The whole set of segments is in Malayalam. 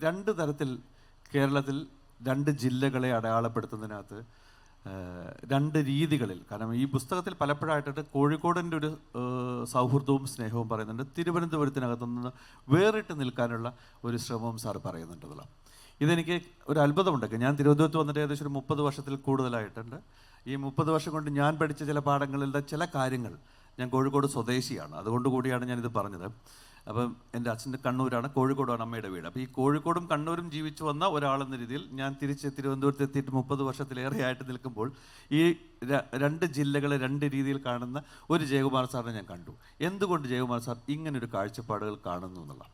രണ്ട് തരത്തിൽ കേരളത്തിൽ രണ്ട് ജില്ലകളെ അടയാളപ്പെടുത്തുന്നതിനകത്ത് രണ്ട് രീതികളിൽ, കാരണം ഈ പുസ്തകത്തിൽ പലപ്പോഴായിട്ട് കോഴിക്കോടിൻ്റെ ഒരു സൗഹൃദവും സ്നേഹവും പറയുന്നുണ്ട്, തിരുവനന്തപുരത്തിനകത്തു നിന്ന് വേറിട്ട് നിൽക്കാനുള്ള ഒരു ശ്രമവും സാർ പറയുന്നുണ്ടല്ലോ. ഇതെനിക്ക് ഒരു അത്ഭുതമുണ്ടൊക്കെ. ഞാൻ തിരുവനന്തപുരത്ത് വന്നിട്ട് ഏകദേശം ഒരു 30 വർഷത്തിൽ കൂടുതലായിട്ടുണ്ട്. ഈ 30 വർഷം കൊണ്ട് ഞാൻ പഠിച്ച ചില പാഠങ്ങളിലെ ചില കാര്യങ്ങൾ, ഞാൻ കോഴിക്കോട് സ്വദേശിയാണ്, അതുകൊണ്ട് കൂടിയാണ് ഞാനിത് പറഞ്ഞത്. അപ്പം എൻ്റെ അച്ഛൻ്റെ കണ്ണൂരാണ്, കോഴിക്കോടാണ് അമ്മയുടെ വീട്. അപ്പോൾ ഈ കോഴിക്കോടും കണ്ണൂരും ജീവിച്ചു വന്ന ഒരാളെന്ന രീതിയിൽ ഞാൻ തിരിച്ച് തിരുവനന്തപുരത്ത് എത്തിയിട്ട് 30 വർഷത്തിലേറെയായിട്ട് നിൽക്കുമ്പോൾ ഈ രണ്ട് ജില്ലകളെ രണ്ട് രീതിയിൽ കാണുന്ന ഒരു ജയകുമാർ സാറിനെ ഞാൻ കണ്ടു. എന്തുകൊണ്ട് ജയകുമാർ സാർ ഇങ്ങനൊരു കാഴ്ചപ്പാടുകൾ കാണുന്നു എന്നുള്ള?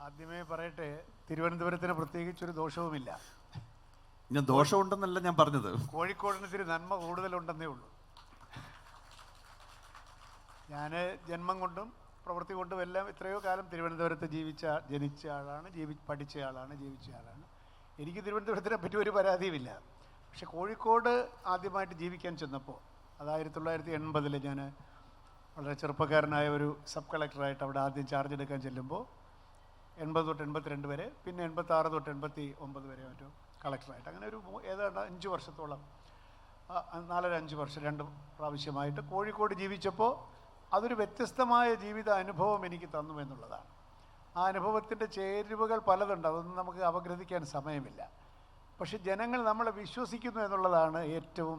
ആദ്യമേ പറയട്ടെ, തിരുവനന്തപുരത്തിന് പ്രത്യേകിച്ചൊരു ദോഷവുമില്ല. ഞാൻ ദോഷമുണ്ടെന്നല്ല ഞാൻ പറഞ്ഞത്, കോഴിക്കോടിന് ഇത്തിരി നന്മ കൂടുതലുണ്ടെന്നേ ഉള്ളൂ. ഞാൻ ജന്മം കൊണ്ടും പ്രവൃത്തി കൊണ്ടും എല്ലാം എത്രയോ കാലം തിരുവനന്തപുരത്ത് ജനിച്ച ആളാണ്, പഠിച്ച ആളാണ്, ജീവിച്ച ആളാണ്. എനിക്ക് തിരുവനന്തപുരത്തിനെ പറ്റി ഒരു പരാതിയുമില്ല. പക്ഷെ കോഴിക്കോട് ആദ്യമായിട്ട് ജീവിക്കാൻ ചെന്നപ്പോൾ, അത് 1980 ഞാൻ വളരെ ചെറുപ്പക്കാരനായ ഒരു സബ് കളക്ടറായിട്ട് അവിടെ ആദ്യം ചാർജ് എടുക്കാൻ ചെല്ലുമ്പോൾ 80 തൊട്ട് 82 വരെ, പിന്നെ 86 തൊട്ട് 89 വരെ മറ്റോ കളക്ടറായിട്ട്, അങ്ങനെ ഒരു ഏതാണ്ട് 5 വർഷത്തോളം, 4-5 വർഷം 2 പ്രാവശ്യമായിട്ട് കോഴിക്കോട് ജീവിച്ചപ്പോൾ അതൊരു വ്യത്യസ്തമായ ജീവിത അനുഭവം എനിക്ക് തന്നു എന്നുള്ളതാണ്. ആ അനുഭവത്തിൻ്റെ ചേരുവകൾ പലതുണ്ട്, അതൊന്നും നമുക്ക് അപഗ്രഥിക്കാൻ സമയമില്ല. പക്ഷെ ജനങ്ങൾ നമ്മളെ വിശ്വസിക്കുന്നു എന്നുള്ളതാണ് ഏറ്റവും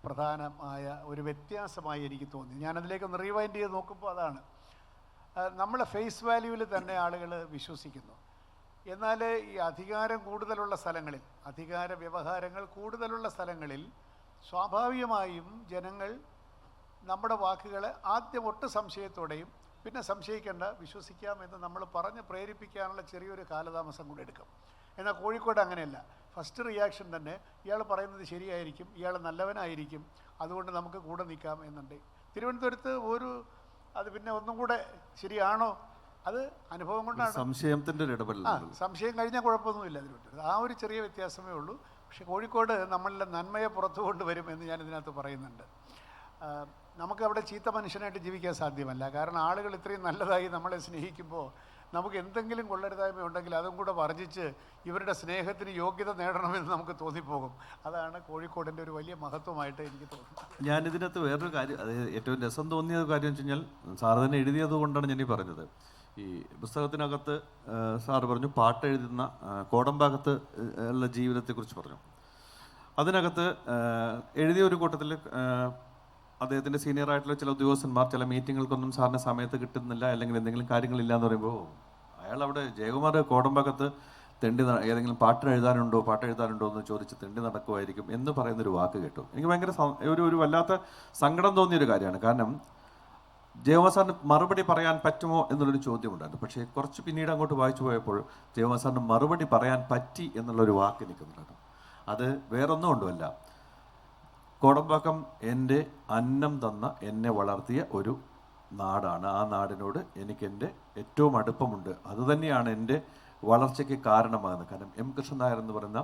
പ്രധാനമായ ഒരു വ്യത്യാസമായി എനിക്ക് തോന്നി. ഞാനതിലേക്കൊന്ന് റീവൈൻഡ് ചെയ്ത് നോക്കുമ്പോൾ അതാണ്, നമ്മളെ ഫേസ് വാല്യൂവിൽ തന്നെ ആളുകൾ വിശ്വസിക്കുന്നു. എന്നാൽ ഈ അധികാരം കൂടുതലുള്ള സ്ഥലങ്ങളിൽ, അധികാര വ്യവഹാരങ്ങൾ കൂടുതലുള്ള സ്ഥലങ്ങളിൽ സ്വാഭാവികമായും ജനങ്ങൾ നമ്മുടെ വാക്കുകളെ ആദ്യം ഒട്ട് സംശയത്തോടെയും പിന്നെ സംശയിക്കേണ്ട, വിശ്വസിക്കാമെന്ന് നമ്മൾ പറഞ്ഞ് പ്രേരിപ്പിക്കാനുള്ള ചെറിയൊരു കാലതാമസം കൂടെ എടുക്കും. എന്നാൽ കോഴിക്കോട് അങ്ങനെയല്ല. ഫസ്റ്റ് റിയാക്ഷൻ തന്നെ ഇയാൾ പറയുന്നത് ശരിയായിരിക്കും, ഇയാൾ നല്ലവനായിരിക്കും, അതുകൊണ്ട് നമുക്ക് കൂടെ നിൽക്കാം എന്നുണ്ട്. തിരുവനന്തപുരത്ത് അത് പിന്നെ ഒന്നും കൂടെ ശരിയാണോ, അത് അനുഭവം കൊണ്ടാണ്. സംശയത്തിൻ്റെ ഒരു ഇടപെടൽ, സംശയം കഴിഞ്ഞാൽ കുഴപ്പമൊന്നുമില്ല തിരുവനന്തപുരത്ത്. ആ ഒരു ചെറിയ വ്യത്യാസമേ ഉള്ളൂ. പക്ഷേ കോഴിക്കോട് നമ്മളിലെ നന്മയെ പുറത്തു കൊണ്ടുവരും എന്ന് ഞാൻ ഇതിനകത്ത് പറയുന്നുണ്ട്. നമുക്കവിടെ ചീത്ത മനുഷ്യനായിട്ട് ജീവിക്കാൻ സാധ്യമല്ല. കാരണം ആളുകൾ ഇത്രയും നല്ലതായി നമ്മളെ സ്നേഹിക്കുമ്പോൾ നമുക്ക് എന്തെങ്കിലും കൊള്ളരുതായ്മ ഉണ്ടെങ്കിൽ അതും കൂടെ വർജിച്ച് ഇവരുടെ സ്നേഹത്തിന് യോഗ്യത നേടണമെന്ന് നമുക്ക് തോന്നിപ്പോകും. അതാണ് കോഴിക്കോടിൻ്റെ ഒരു വലിയ മഹത്വമായിട്ട് എനിക്ക് തോന്നുന്നത്. ഞാനിതിനകത്ത് വേറൊരു കാര്യം, അത് ഏറ്റവും രസം തോന്നിയ കാര്യം വെച്ച് കഴിഞ്ഞാൽ, സാറ് തന്നെ എഴുതിയത് കൊണ്ടാണ് ഞാനീ പറഞ്ഞത്. ഈ പുസ്തകത്തിനകത്ത് സാറ് പറഞ്ഞു പാട്ട് എഴുതുന്ന കോടമ്പാകത്ത് ഉള്ള ജീവിതത്തെക്കുറിച്ച് പറഞ്ഞു. അതിനകത്ത് എഴുതിയ ഒരു കൂട്ടത്തിൽ അദ്ദേഹത്തിൻ്റെ സീനിയറായിട്ടുള്ള ചില ഉദ്യോഗസ്ഥന്മാർ ചില മീറ്റിങ്ങുകൾക്കൊന്നും സാറിന് സമയത്ത് കിട്ടുന്നില്ല, അല്ലെങ്കിൽ എന്തെങ്കിലും കാര്യങ്ങളില്ല എന്ന് പറയുമ്പോൾ അയാൾ അവിടെ ജയകുമാർ കോടമ്പാകത്ത് ഏതെങ്കിലും പാട്ട് എഴുതാനുണ്ടോ എന്ന് ചോദിച്ച് തെണ്ടി നടക്കുമായിരിക്കും എന്ന് പറയുന്നൊരു വാക്ക് കേട്ടു. എനിക്ക് ഭയങ്കര ഒരു വല്ലാത്ത സങ്കടം തോന്നിയൊരു കാര്യമാണ്. കാരണം ജയകുമാർ സാറിന് മറുപടി പറയാൻ പറ്റുമോ എന്നുള്ളൊരു ചോദ്യമുണ്ടായിരുന്നു. പക്ഷേ കുറച്ച് പിന്നീട് അങ്ങോട്ട് വായിച്ചു പോയപ്പോൾ ജയകുമാർ സാറിന് മറുപടി പറയാൻ പറ്റി എന്നുള്ളൊരു വാക്ക് നിൽക്കുന്നുണ്ടായിരുന്നു. അത് വേറൊന്നും കൊണ്ടുമല്ല, കോടമ്പാക്കം എൻ്റെ അന്നം തന്ന, എന്നെ വളർത്തിയ ഒരു നാടാണ്. ആ നാടിനോട് എനിക്കെൻ്റെ ഏറ്റവും അടുപ്പമുണ്ട്. അതുതന്നെയാണ് എൻ്റെ വളർച്ചയ്ക്ക് കാരണമാകുന്നത്. കാരണം എം കൃഷ്ണൻ നായർ എന്ന് പറയുന്ന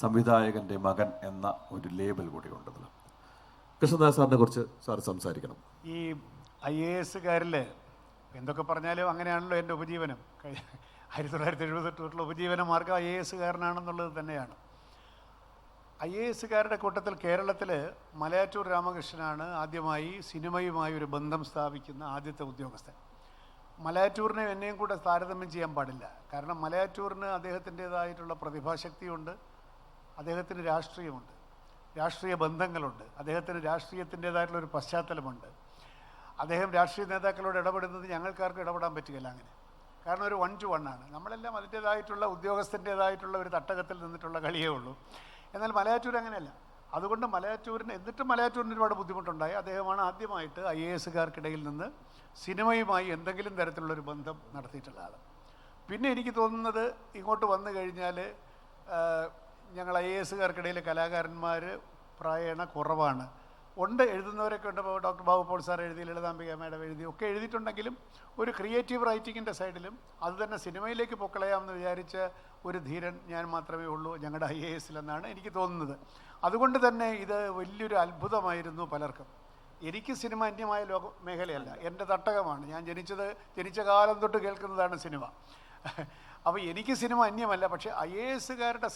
സംവിധായകൻ്റെ മകൻ എന്ന ഒരു ലേബൽ കൂടി ഉണ്ടല്ലോ. കൃഷ്ണനായർ സാറിനെ കുറിച്ച് സാർ സംസാരിക്കണം. ഈ IAS എന്തൊക്കെ പറഞ്ഞാലും അങ്ങനെയാണല്ലോ എൻ്റെ ഉപജീവനം. 1978 ഉപജീവന മാർഗം IAS തന്നെയാണ്. IAS കൂട്ടത്തിൽ കേരളത്തിൽ മലയാറ്റൂർ രാമകൃഷ്ണനാണ് ആദ്യമായി സിനിമയുമായി ഒരു ബന്ധം സ്ഥാപിക്കുന്ന ആദ്യത്തെ ഉദ്യോഗസ്ഥൻ. മലയാറ്റൂരിനെ എന്നെയും കൂടെ താരതമ്യം ചെയ്യാൻ പാടില്ല. കാരണം മലയാറ്റൂരിന് അദ്ദേഹത്തിൻ്റേതായിട്ടുള്ള പ്രതിഭാശക്തിയുണ്ട്, അദ്ദേഹത്തിന് രാഷ്ട്രീയമുണ്ട്, രാഷ്ട്രീയ ബന്ധങ്ങളുണ്ട്, അദ്ദേഹത്തിന് രാഷ്ട്രീയത്തിൻ്റേതായിട്ടുള്ളൊരു പശ്ചാത്തലമുണ്ട്. അദ്ദേഹം രാഷ്ട്രീയ നേതാക്കളോട് ഇടപെടുന്നത് ഞങ്ങൾക്കാർക്ക് ഇടപെടാൻ പറ്റുകയില്ല അങ്ങനെ. കാരണം ഒരു 1 to 1 ആണ്. നമ്മളെല്ലാം അതിൻ്റേതായിട്ടുള്ള ഉദ്യോഗസ്ഥൻ്റേതായിട്ടുള്ള ഒരു തട്ടകത്തിൽ നിന്നിട്ടുള്ള കളിയേ ഉള്ളൂ. എന്നാൽ മലയാറ്റൂർ അങ്ങനെയല്ല. അതുകൊണ്ട് മലയാറ്റൂരിന് ഒരുപാട് ബുദ്ധിമുട്ടുണ്ടായി. അദ്ദേഹമാണ് ആദ്യമായിട്ട് IAS നിന്ന് സിനിമയുമായി എന്തെങ്കിലും തരത്തിലുള്ളൊരു ബന്ധം നടത്തിയിട്ടുള്ള ആൾ. പിന്നെ എനിക്ക് തോന്നുന്നത് ഇങ്ങോട്ട് വന്നു കഴിഞ്ഞാൽ ഞങ്ങൾ IAS കലാകാരന്മാർ പ്രായേണ കുറവാണ്. എഴുതുന്നവരൊക്കെ ഉണ്ട്. ഇപ്പോൾ ഡോക്ടർ ബാബു പോൾ സാർ എഴുതി, ലളിതാംബിക മേഡം എഴുതി, ഒക്കെ എഴുതിയിട്ടുണ്ടെങ്കിലും ഒരു ക്രിയേറ്റീവ് റൈറ്റിങ്ങിൻ്റെ സൈഡിലും അത് തന്നെ സിനിമയിലേക്ക് പൊക്കളയാമെന്ന് വിചാരിച്ച ഒരു ധീരൻ ഞാൻ മാത്രമേ ഉള്ളൂ ഞങ്ങളുടെ IAS എന്നാണ് എനിക്ക് തോന്നുന്നത്. അതുകൊണ്ട് തന്നെ ഇത് വലിയൊരു അത്ഭുതമായിരുന്നു പലർക്കും. എനിക്ക് സിനിമ അന്യമായ മേഖലയല്ല, എൻ്റെ തട്ടകമാണ്. ഞാൻ ജനിച്ച കാലം തൊട്ട് കേൾക്കുന്നതാണ് സിനിമ. അപ്പോൾ എനിക്ക് സിനിമ അന്യമല്ല. പക്ഷേ IAS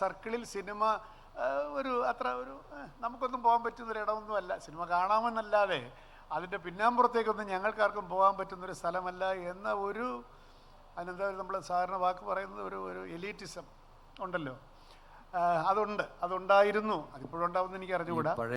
സർക്കിളിൽ സിനിമ അത്ര നമുക്കൊന്നും പോകാൻ പറ്റുന്നൊരു ഇടമൊന്നുമല്ല. സിനിമ കാണാമെന്നല്ലാതെ അതിൻ്റെ പിന്നാമ്പുറത്തേക്കൊന്നും ഞങ്ങൾക്കാർക്കും പോകാൻ പറ്റുന്നൊരു സ്ഥലമല്ല എന്ന അതിനെന്താ നമ്മൾ സാറിന് വാക്ക് പറയുന്നത് ഒരു എലീറ്റിസം ഉണ്ടല്ലോ, അതുണ്ടായിരുന്നു. അതിപ്പോഴുണ്ടാവുമെന്ന് എനിക്ക് അറിഞ്ഞുകൂടാ.